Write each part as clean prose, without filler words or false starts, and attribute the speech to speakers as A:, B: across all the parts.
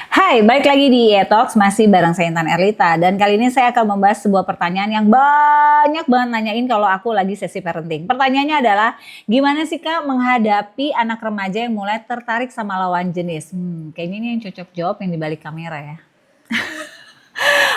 A: Hai, balik lagi di E-Talks, masih bareng saya Intan Erlita. Dan kali ini saya akan membahas sebuah pertanyaan yang banyak banget nanyain kalau aku lagi sesi parenting. Pertanyaannya adalah, gimana sih Kak menghadapi anak remaja yang mulai tertarik sama lawan jenis? Kayaknya ini yang cocok jawab yang di balik kamera ya.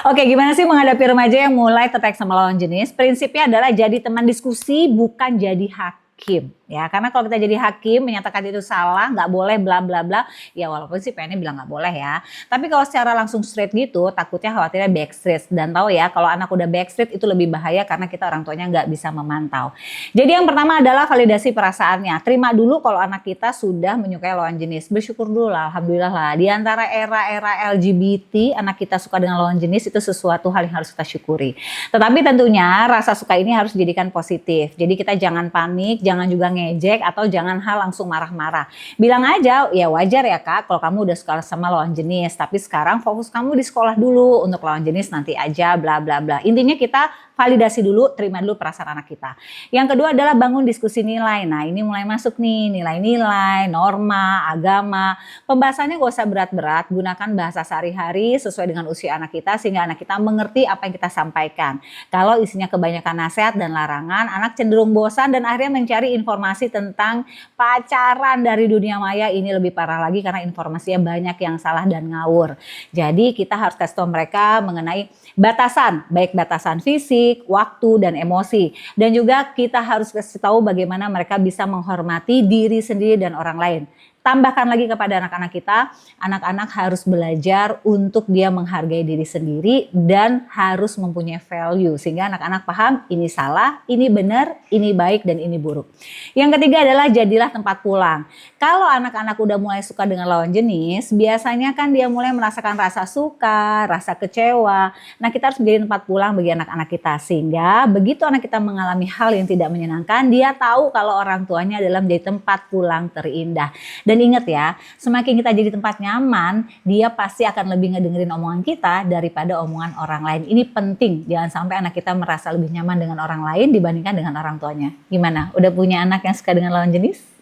A: Oke, gimana sih menghadapi remaja yang mulai tertarik sama lawan jenis? Prinsipnya adalah jadi teman diskusi, bukan jadi hakim. Ya, karena kalau kita jadi hakim menyatakan itu salah, nggak boleh bla bla bla, ya walaupun sih pengennya bilang nggak boleh ya. Tapi kalau secara langsung straight gitu, takutnya khawatirnya backstreet. Dan tahu ya, kalau anak udah backstreet itu lebih bahaya karena kita orang tuanya nggak bisa memantau. Jadi yang pertama adalah validasi perasaannya. Terima dulu kalau anak kita sudah menyukai lawan jenis. Bersyukur dulu lah, alhamdulillah lah. Di antara era-era LGBT, anak kita suka dengan lawan jenis itu sesuatu hal yang harus kita syukuri. Tetapi tentunya rasa suka ini harus dijadikan positif. Jadi kita jangan panik, jangan juga ngejek atau jangan hal langsung marah-marah. Bilang aja, ya wajar ya Kak kalau kamu udah suka sama lawan jenis, tapi sekarang fokus kamu di sekolah dulu, untuk lawan jenis nanti aja bla bla bla. Intinya kita validasi dulu, terima dulu perasaan anak kita. Yang kedua adalah bangun diskusi nilai. Nah ini mulai masuk nih, nilai-nilai, norma, agama. Pembahasannya gak usah berat-berat, gunakan bahasa sehari-hari sesuai dengan usia anak kita sehingga anak kita mengerti apa yang kita sampaikan. Kalau isinya kebanyakan nasihat dan larangan, anak cenderung bosan dan akhirnya mencari informasi tentang pacaran dari dunia maya. Ini lebih parah lagi karena informasinya banyak yang salah dan ngawur. Jadi kita harus kasih tahu mereka mengenai batasan, baik batasan fisik, waktu, dan emosi. Dan juga kita harus kasih tahu bagaimana mereka bisa menghormati diri sendiri dan orang lain. Tambahkan lagi kepada anak-anak kita, anak-anak harus belajar untuk dia menghargai diri sendiri dan harus mempunyai value. Sehingga anak-anak paham ini salah, ini benar, ini baik, dan ini buruk. Yang ketiga adalah jadilah tempat pulang. Kalau anak-anak udah mulai suka dengan lawan jenis, biasanya kan dia mulai merasakan rasa suka, rasa kecewa. Nah kita harus menjadi tempat pulang bagi anak-anak kita. Sehingga begitu anak kita mengalami hal yang tidak menyenangkan, dia tahu kalau orang tuanya adalah menjadi tempat pulang terindah. Dan ingat ya, semakin kita jadi tempat nyaman, dia pasti akan lebih ngedengerin omongan kita daripada omongan orang lain. Ini penting, jangan sampai anak kita merasa lebih nyaman dengan orang lain dibandingkan dengan orang tuanya. Gimana? Udah punya anak yang suka dengan lawan jenis?